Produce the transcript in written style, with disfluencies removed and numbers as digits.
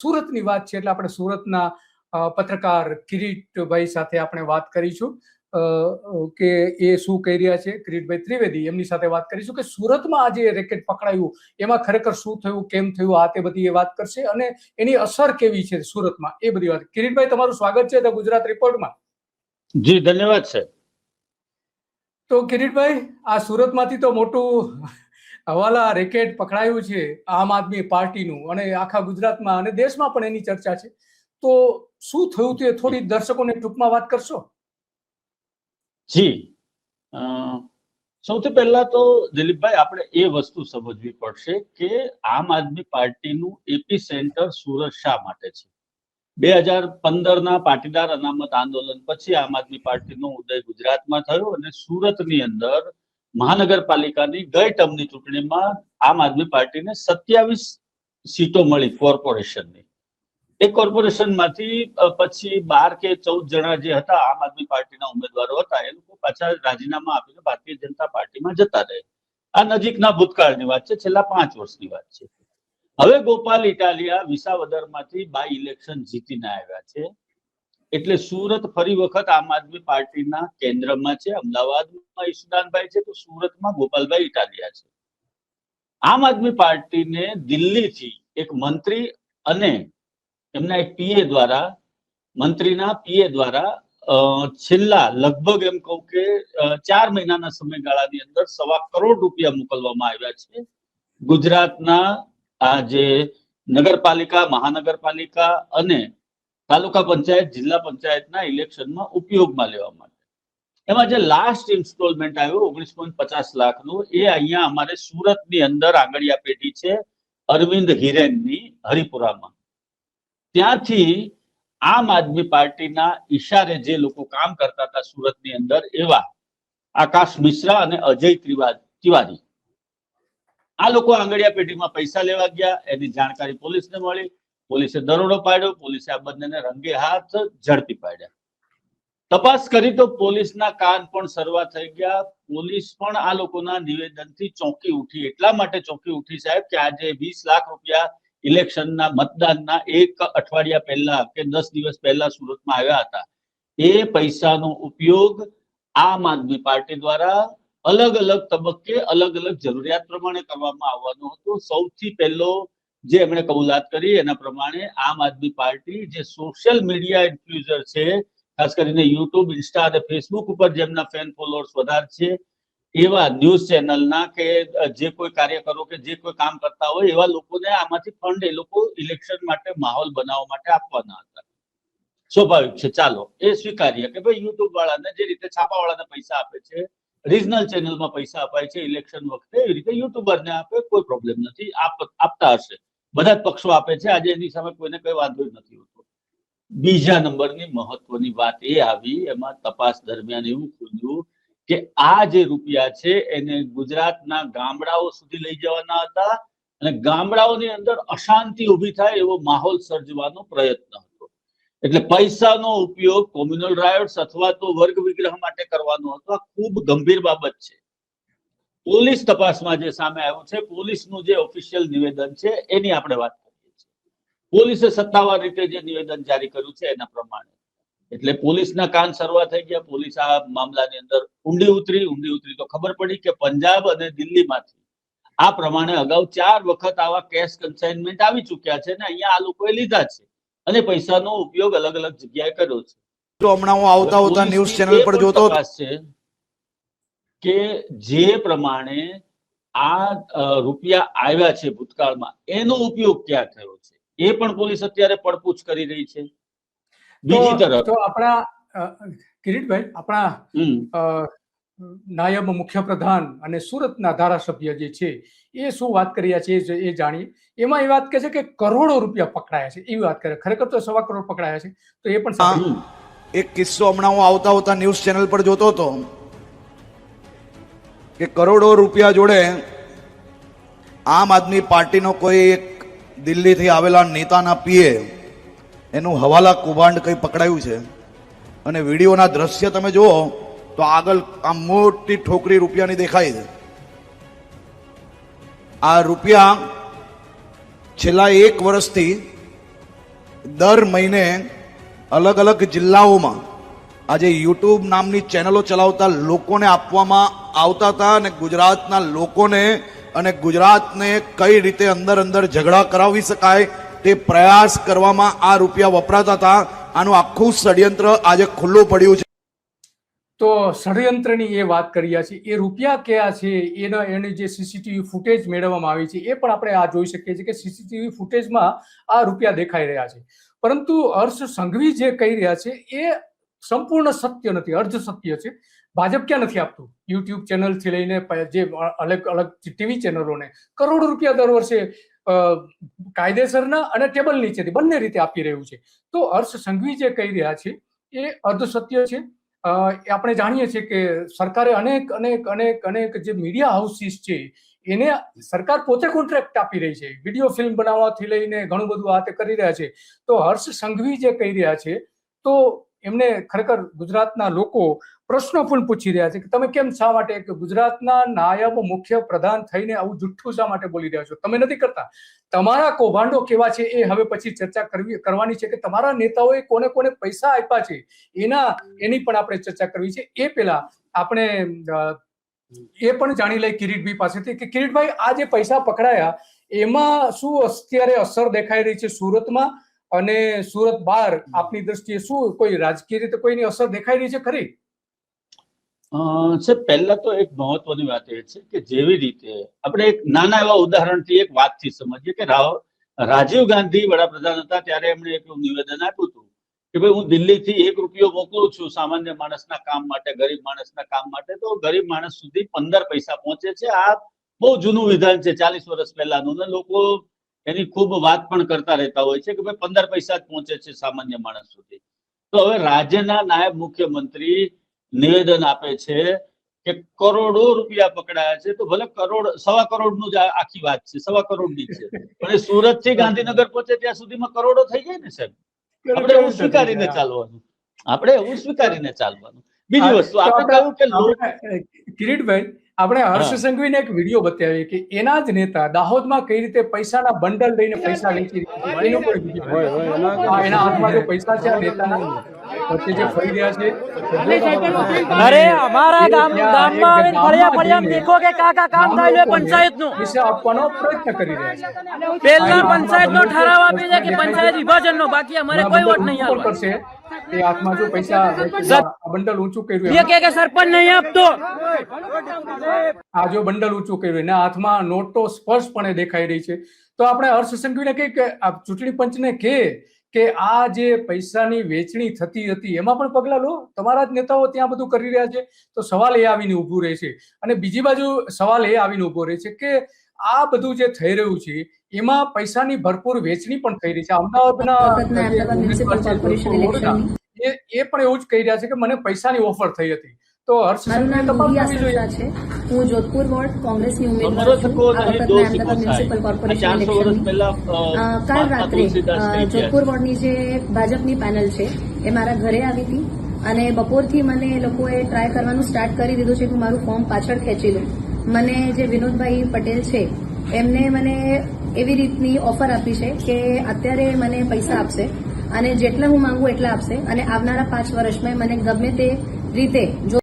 સુરતની વાત છે એટલે આપણે સુરતના પત્રકાર કિરીટભાઈ સાથે આપણે વાત કરીશું કે એ શું કહી રહ્યા છે. કિરીટભાઈ ત્રિવેદી, એમની સાથે વાત કરીશું કે સુરતમાં આજે રેકેટ પકડાયું એમાં ખરેખર શું થયું, કેમ થયું, આ તે બધી એ વાત કરશે અને એની અસર કેવી છે સુરતમાં, એ બધી વાત. કિરીટભાઈ, તમારું સ્વાગત છે ધ ગુજરાત રિપોર્ટમાં. જી ધન્યવાદ સર. તો કિરીટભાઈ, આ સુરતમાંથી તો મોટું હવાલા રેકેટ પકડાયું છે આમ આદમી પાર્ટીનું, અને આખા ગુજરાતમાં અને દેશમાં પણ એની ચર્ચા છે. તો શું થયું તે થોડી દર્શકોને ટૂંકમાં વાત કરશો? જી, સૌથી પહેલા તો દિલીપભાઈ, આપણે એ વસ્તુ સમજવી પડશે કે આમ આદમી પાર્ટીનું એપી સેન્ટર સુરત શા માટે છે. 2015ના પાટીદાર અનામત આંદોલન પછી આમ આદમી પાર્ટીનો ઉદય ગુજરાતમાં થયો અને સુરતની અંદર મહાનગરપાલિકાની ગઈ ટર્મની ચૂંટણીમાં આમ આદમી પાર્ટીને 27 સીટો મળી કોર્પોરેશનની. એ કોર્પોરેશનમાંથી પછી 12 કે 14 જણા જે હતા આમ આદમી પાર્ટીના ઉમેદવારો હતા, એ લોકો પાછા રાજીનામા આપીને ભારતીય જનતા પાર્ટીમાં જતા રહે. આ નજીકના ભૂતકાળની વાત છે, છેલ્લા 5 વર્ષની વાત છે. હવે ગોપાલ ઇટાલિયા વિસાવદરમાંથી બાય ઇલેક્શન જીતીને આવ્યા છે, એટલે સુરત ફરી વખત આમ આદમી પાર્ટીના કેન્દ્રમાં છે. અમદાવાદમાં ઈશુદાનભાઈ છે, તો સુરતમાં ગોપાલભાઈ ઇટાલિયા છે. આમ આદમી પાર્ટીને દિલ્હીથી એક મંત્રી અને એમના એક પીએ દ્વારા, મંત્રીના પીએ દ્વારા છેલ્લા લગભગ એમ કહું કે 4 મહિનાના સમયગાળાની અંદર ₹1.25 કરોડ મોકલવામાં આવ્યા છે ગુજરાતના આ જે નગરપાલિકા, મહાનગરપાલિકા અને તાલુકા પંચાયત, જિલ્લા પંચાયતના ઇલેક્શનમાં ઉપયોગમાં લેવા માટે. એમાં જે લાસ્ટ ઇન્સ્ટોલમેન્ટ આવ્યું 19.50 લાખનું, એ અહીંયા અમારે સુરતની અંદર આંગળિયા પેઢી છે અરવિંદ હિરેનની, હરિપુરામાં. ત્યાંથી આમ આદમી પાર્ટીના ઈશારે જે લોકો કામ કરતા હતા સુરતની અંદર, એવા આકાશ મિશ્રા અને અજય તિવારી, આ લોકો આંગળિયા પેઢીમાં પૈસા લેવા ગયા. એની જાણકારી પોલીસને મળી, પોલીસે દરોડો પાડ્યો, પોલીસે આ બંનેને રંગે હાથ ઝડપી પાડ્યા. તપાસ કરી તો પોલીસના કાન પણ સરવા થઈ ગયા. પોલીસ પણ આ લોકોના નિવેદનથી ચોંકી ઉઠી. એટલા માટે ચોંકી ઉઠી સાહેબ કે આજે 20 લાખ રૂપિયા ઇલેક્શનના મતદાનના 1 અઠવાડિયા પહેલા કે 10 દિવસ પહેલા સુરતમાં આવ્યા હતા. એ પૈસાનો ઉપયોગ આમ આદમી પાર્ટી દ્વારા અલગ અલગ તબક્કે અલગ અલગ જરૂરિયાત પ્રમાણે કરવામાં આવવાનો હતો. સૌથી પહેલો જે એમણે કબૂલાત કરી એના પ્રમાણે આમ આદમી પાર્ટી જે સોશિયલ મીડિયા ઇન્ફ્લુએન્સર છે, ખાસ કરીને યુટ્યુબ, ઇન્સ્ટા અને ફેસબુક ઉપર જેમના ફેન ફોલોઅર્સ વધારે છે, એવા ન્યૂઝ ચેનલના કે જે કોઈ કાર્યકરો કે જે કોઈ કામ કરતા હોય એવા લોકોને આમાંથી ફંડ એ લોકો ઇલેક્શન માટે માહોલ બનાવવા માટે આપવાના હતા. સ્વાભાવિક છે, ચાલો એ સ્વીકારીએ કે ભાઈ યુટ્યુબ વાળાને જે રીતે છાપાવાળાને પૈસા આપે છે, રિજનલ ચેનલમાં પૈસા અપાય છે ઇલેક્શન વખતે, એવી રીતે યુટ્યુબરને આપે, કોઈ પ્રોબ્લેમ નથી, આપતા હશે. બધા જ પક્ષો આપે છે, આજે એની સામે કોઈને કઈ વાંધો નથી હોતો. બીજા નંબરની મહત્વની વાત એ આવી, એમાં તપાસ દરમિયાન એવું ખુલ્યું કે આ જે રૂપિયા છે એને ગુજરાતના ગામડાઓ સુધી લઈ જવાના હતા અને ગામડાઓની અંદર અશાંતિ ઊભી થાય એવો માહોલ સર્જવાનો પ્રયત્ન હતો. એટલે પૈસાનો ઉપયોગ કોમ્યુનલ રાયોટ્સ અથવા તો વર્ગ વિગ્રહ માટે કરવાનો હતો. આ ખૂબ ગંભીર બાબત છે. પોલીસ તપાસમાં જે સામે આવ્યું છે, પોલીસનું જે ઓફિશિયલ નિવેદન છે એની આપણે વાત કરીએ છીએ. પોલીસે સત્તાવાર રીતે જે નિવેદન જારી કર્યું છે એના પ્રમાણે, એટલે પોલીસના કાન સરવા થઈ ગયા. પોલીસ આ મામલાની અંદર ઊંડી ઉતરી તો ખબર પડી કે પંજાબ અને દિલ્હીમાંથી આ પ્રમાણે અગાઉ 4 વખત આવા કેશ કન્સાઇનમેન્ટ આવી ચૂક્યા છે ને અહીંયા આ લોકોએ લીધા છે અને પૈસાનો ઉપયોગ અલગ અલગ જગ્યાએ કર્યો છે. તો હમણાં હું આવતા ન્યૂઝ ચેનલ પર જોતો છે કે જે પ્રમાણે આ રૂપિયા આવ્યા છે ભૂતકાળમાં, એનો ઉપયોગ ક્યાં થયો છે એ પણ પોલીસ અત્યારે પડપૂછ કરી રહી છે. બીજી તરફ તો આપણા કિરીટભાઈ, આપણા નાયબ મુખ્યપ્રધાન અને સુરતના ધારાસભ્ય જે છે એ શું વાત કરી રહ્યા છે એ જાણીએ. એમાં એ વાત કહે છે કે કરોડો રૂપિયા પકડાયા છે, એવી વાત કરે. ખરેખર તો 1.25 કરોડ પકડાયા છે, તો એ પણ એક કિસ્સો હમણાં હું આવતા ન્યૂઝ ચેનલ પર જોતો હતો કે કરોડો રૂપિયા જોડે આમ આદમી પાર્ટીનો કોઈ એક દિલ્હીથી આવેલા નેતાના પીએ એનું હવાલા કૌભાંડ કંઈ પકડાયું છે અને વિડીયોના દ્રશ્ય તમે જુઓ તો આગળ આ મોટી ઠોકરી રૂપિયાની દેખાય છે. આ રૂપિયા છેલ્લા 1 વર્ષથી દર મહિને અલગ અલગ જિલ્લાઓમાં આજે યુટ્યુબ નામની ચેનલો ચલાવતા લોકોને આપવામાં આવતા હતા અને ગુજરાતના લોકોને અને ગુજરાતને કઈ રીતે અંદર અંદર ઝઘડા કરાવી શકાય તે પ્રયાસ કરવામાં આ રૂપિયા વપરાતા હતા. આનું આખું ષડયંત્ર આજે ખુલ્લું પડ્યું છે. તો ષડયંત્રની એ વાત કરી રહ્યા છીએ. એ રૂપિયા કયા છે એની જે સીસીટીવી ફૂટેજ મેળવવામાં આવી છે એ પણ આપણે આ જોઈ શકીએ છીએ કે સીસીટીવી ફૂટેજમાં આ રૂપિયા દેખાઈ રહ્યા છે. પરંતુ હર્ષ સંઘવી જે કહી રહ્યા છે એ સંપૂર્ણ સત્ય નથી, અર્ધ સત્ય છે. ભાજપ ક્યાં નથી આપતું? યુટ્યુબ ચેનલથી લઈને જે અલગ અલગ ટીવી ચેનલોને કરોડો રૂપિયા દર વર્ષે કાયદેસરના અને ટેબલ નીચેથી બંને રીતે આપી રહ્યું છે. તો હર્ષ સંઘવી જે કહી રહ્યા છે એ અર્ધ સત્ય છે. આપણે જાણીએ છીએ કે સરકારે અનેક અનેક અનેક અનેક જે મીડિયા હાઉસીસ છે એને સરકાર પોતે કોન્ટ્રાક્ટ આપી રહી છે. વિડીયો ફિલ્મ બનાવવાથી લઈને ઘણું બધું આ તે કરી રહ્યા છે. તો હર્ષ સંઘવી જે કહી રહ્યા છે તો એમને ખરેખર ગુજરાતના લોકો પ્રશ્નો પણ પૂછી રહ્યા છે કે તમે કેમ શા માટે કે ગુજરાતના નાયબ મુખ્ય પ્રધાન થઈને આવું જુઠ્ઠું શા માટે બોલી રહ્યા છો? તમે નથી કરતા. તમારા કૌભાંડો કેવા છે એ હવે પછી ચર્ચા કરવાની છે કે તમારા નેતાઓએ કોને કોને પૈસા આપ્યા છે એની પણ આપણે ચર્ચા કરવી છે. એ પહેલા આપણે એ પણ જાણી લઈએ કિરીટભાઈ પાસેથી કે કિરીટભાઈ આ જે પૈસા પકડાયા એમાં શું અત્યારે અસર દેખાઈ રહી છે સુરતમાં અને સુરત બહાર? આપની દ્રષ્ટિએ શું કોઈ રાજકીય રીતે કોઈની અસર દેખાઈ રહી છે ખરી? સાહેબ, પહેલા તો એક મહત્વની વાત એ છે કે જેવી રીતે આપણે એક નાના એવા ઉદાહરણથી એક વાતથી સમજીએ કે રાજીવ ગાંધી વડાપ્રધાન હતા ત્યારે એમણે એક નિવેદન આપ્યું હતું કે ભાઈ હું દિલ્હીથી ₹1 મોકલું છું સામાન્ય માણસના કામ માટે, ગરીબ માણસના કામ માટે, તો ગરીબ માણસ સુધી 15 પૈસા પહોંચે છે. આ બહુ જૂનું વિધાન છે, 40 વર્ષ પહેલાનું, ને લોકો એની ખૂબ વાત પણ કરતા રહેતા હોય છે કે ભાઈ 15 પૈસા જ પહોંચે છે સામાન્ય માણસ સુધી. તો હવે રાજ્યના નાયબ મુખ્યમંત્રી નિવેદન આપે છે કે કરોડો રૂપિયા પકડાયા છે. તો ભલે કરોડ, 1.25 કરોડનું જ આખી વાત છે, 1.25 કરોડની છે, પણ એ સુરત થી ગાંધીનગર પહોંચે ત્યાં સુધીમાં કરોડો થઈ જાય ને સાહેબ. આપણે એવું સ્વીકારીને ચાલવાનું, બીજી વસ્તુ આપણે કહ્યું કે કિરીટભાઈ, આપણે હર્ષ સંઘવીને એક વિડીયો બતાવીએ કે એના જ નેતા દાહોદમાં કઈ રીતે પૈસાના બંડલ લઈને પૈસા વેચી એના હાથમાં જે પૈસા છે આ નેતાના વચ્ચે જે ફરી રહ્યા છે. અરે અમારા ગામમાં આવીને ફળિયા દેખો કે કાકા કામ થાય પંચાયતનું પૈસા આપવાનો પ્રયત્ન કરી રહ્યા છે. પહેલા પંચાયતનો ઠરાવ આપી દે કે પંચાયત વિભાજનનો, બાકી અમારે કોઈ વોટ નહીં કોણ કરશે? એ હાથમાં જો પૈસા બંડલ ઊંચું કર્યું કે સરપંચ નહીં આપતો, આ જો બંડલ ઊંચું કર્યું એના હાથમાં નોટો સ્પષ્ટપણે દેખાઈ રહી છે. તો આપણે હર્ષ સંઘવીને કહીએ કે આ ચૂંટણી પંચને કે આ જે પૈસાની વેચણી થતી હતી એમાં પણ પગલા લો. તમારા જ નેતાઓ ત્યાં બધું કરી રહ્યા છે. તો સવાલ એ આવીને ઉભું રહે છે. અને બીજી બાજુ સવાલ એ આવીને ઉભો રહે છે કે આ બધું જે થઈ રહ્યું છે એમાં પૈસાની ભરપૂર વેચણી પણ થઈ રહી છે. અમદાવાદના એ પણ એવું જ કહી રહ્યા છે કે મને પૈસાની ઓફર થઈ હતી. તો હર્ષ સંઘવીને તપાસ કરવી જોઈએ. હું જોધપુર વોર્ડ કોંગ્રેસની ઉમેદવાર છું. મ્યુનિસિપલ કોર્પોરેશન કાલ રાત્રે જોધપુર વોર્ડની જે ભાજપની પેનલ છે એ મારા ઘરે આવી હતી અને બપોરથી મને એ લોકોએ ટ્રાય કરવાનું સ્ટાર્ટ કરી દીધું છે કે મારું ફોર્મ પાછળ ખેંચી લઉં. મને જે વિનોદભાઈ પટેલ છે એમને મને એવી રીતની ઓફર આપી છે કે અત્યારે મને પૈસા આપશે અને જેટલા હું માંગુ એટલા આપશે અને આવનારા 5 વર્ષમાં મને ગમે તે રીતે જો